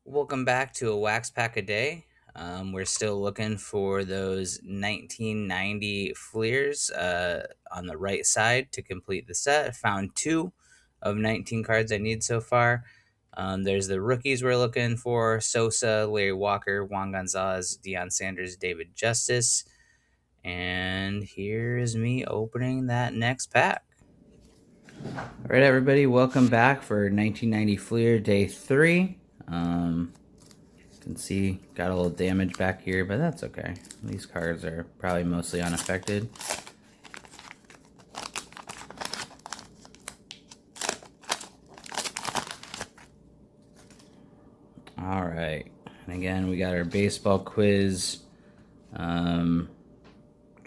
Welcome back to a wax pack a day. We're still looking for those 1990 Fleers on the right side to complete the set. I found two of 19 cards I need so far. There's the rookies we're looking for: Sosa, Larry Walker, Juan Gonzalez, Deion Sanders, David Justice. And here's me opening that next pack. All right, everybody, welcome back for 1990 Fleer Day 3. Can see got a little damage back here, but that's okay. These cards are probably mostly unaffected. All right, and again we got our baseball quiz. True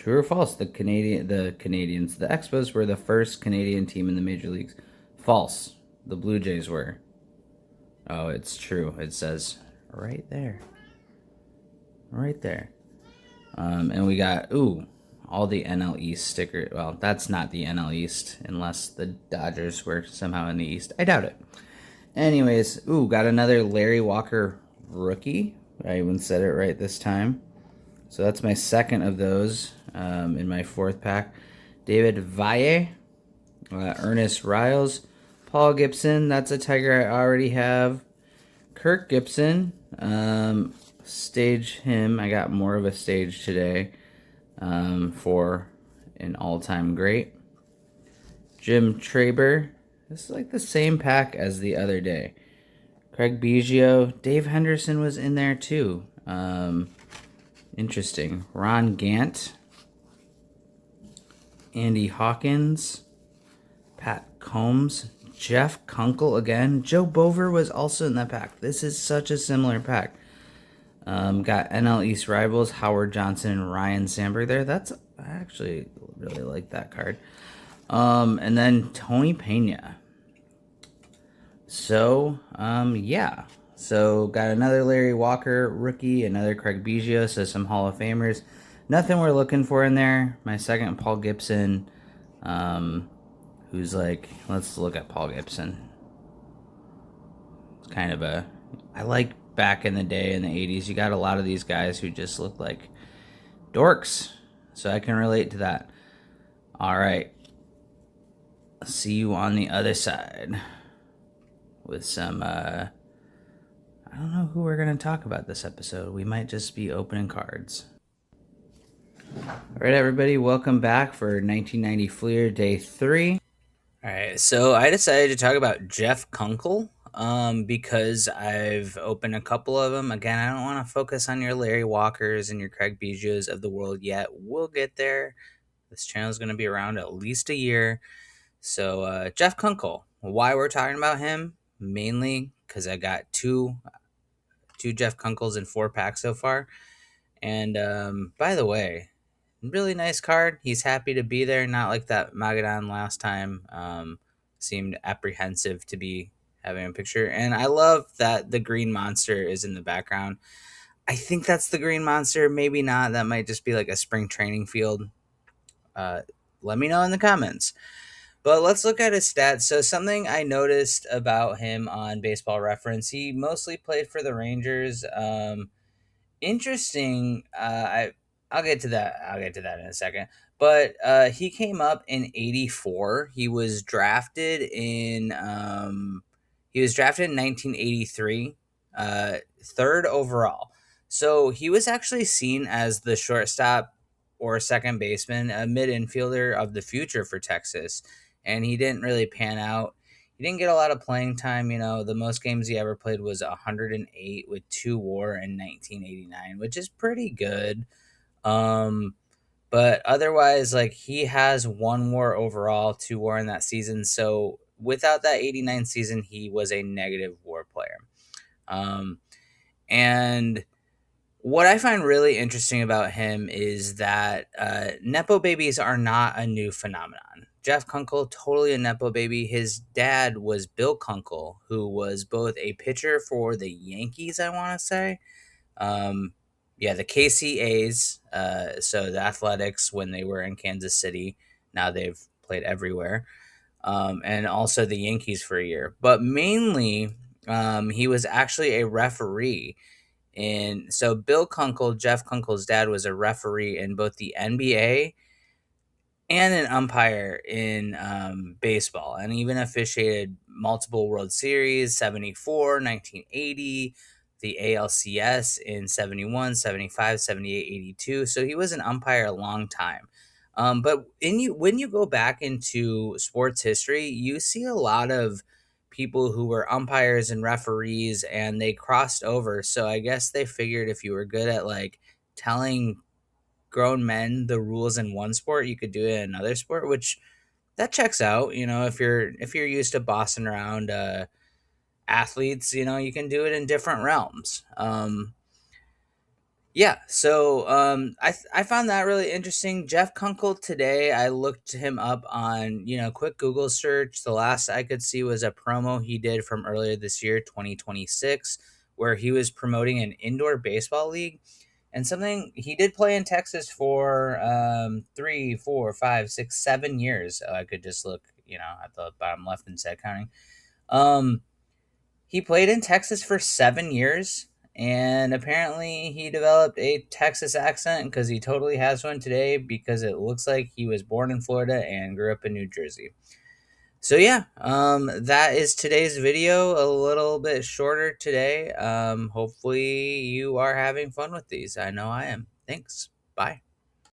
or false? The Expos were the first Canadian team in the major leagues. False. The Blue Jays were. Oh, it's true. It says right there. Right there. And we got, all the NL East sticker. Well, that's not the NL East, unless the Dodgers were somehow in the East. I doubt it. Anyways, got another Larry Walker rookie. I even said it right this time. So that's my second of those in my fourth pack. David Valle, Ernest Riles, Paul Gibson. That's a Tiger I already have. Kirk Gibson. Stage him. I got more of a stage today for an all-time great. Jim Traber. This is like the same pack as the other day. Craig Biggio. Dave Henderson was in there too. Interesting. Ron Gant. Andy Hawkins. Pat Combs. Jeff Kunkel again. Joe Bover was also in that pack. This is such a similar pack. Got NL East rivals Howard Johnson and Ryan Sandberg there. I actually really like that card. And then Tony Pena. So, yeah. So, got another Larry Walker rookie, another Craig Biggio, so some Hall of Famers. Nothing we're looking for in there. My second, Paul Gibson, who's like, let's look at Paul Gibson. It's kind of I like back in the day in the 80s, you got a lot of these guys who just look like dorks. So I can relate to that. All right. See you on the other side with some, I don't know who we're going to talk about this episode. We might just be opening cards. All right, everybody, welcome back for 1990 Fleer Day 3. All right, so I decided to talk about Jeff Kunkel because I've opened a couple of them. Again, I don't want to focus on your Larry Walkers and your Craig Bijous of the world yet. We'll get there. This channel is going to be around at least a year. So Jeff Kunkel, why we're talking about him? Mainly because I got two Jeff Kunkels in 4 packs so far. And by the way, really nice card. He's happy to be there, not like that Magadan last time. Seemed apprehensive to be having a picture. And I love that the green monster is in the background. I think that's the green monster. Maybe not. That might just be like a spring training field. Let me know in the comments. But let's look at his stats. So something I noticed about him on Baseball Reference, he mostly played for the Rangers. Interesting. I'll get to that. I'll get to that in a second. But he came up in '84. He was drafted in 1983, third overall. So he was actually seen as the shortstop or second baseman, a mid infielder of the future for Texas, and he didn't really pan out. He didn't get a lot of playing time. The most games he ever played was 108 with 2 WAR in 1989, which is pretty good. But otherwise, like, he has 1 WAR overall, 2 WAR in that season. So without that 89 season, he was a negative WAR player. And what I find really interesting about him is that Nepo babies are not a new phenomenon. Jeff Kunkel, totally a Nepo baby. His dad was Bill Kunkel, who was both a pitcher for the Yankees, I want to say. The KCAs, so the Athletics when they were in Kansas City. Now they've played everywhere. And also the Yankees for a year. But mainly, He was actually a referee. And so Bill Kunkel, Jeff Kunkel's dad, was a referee in both the NBA and an umpire in baseball, and even officiated multiple World Series, 74, 1980, the ALCS in 71, 75, 78, 82. So he was an umpire a long time. But when you go back into sports history, you see a lot of people who were umpires and referees, and they crossed over. So I guess they figured if you were good at like telling grown men the rules in one sport, you could do it in another sport, which that checks out. You know, if you're used to bossing around athletes, you know, you can do it in different realms. Yeah, so I found that really interesting. Jeff Kunkel today, I looked him up on, you know, quick Google search. The last I could see was a promo he did from earlier this year, 2026, where he was promoting an indoor baseball league. And something he did play in Texas for 3, 4, 5, 6, 7 years. I could just look, you know, at the bottom left and set counting. Um, he played in Texas for 7 years, and apparently he developed a Texas accent because he totally has one today because it looks like he was born in Florida and grew up in New Jersey. So yeah, that is today's video. A little bit shorter today. Hopefully you are having fun with these. I know I am. Thanks. Bye.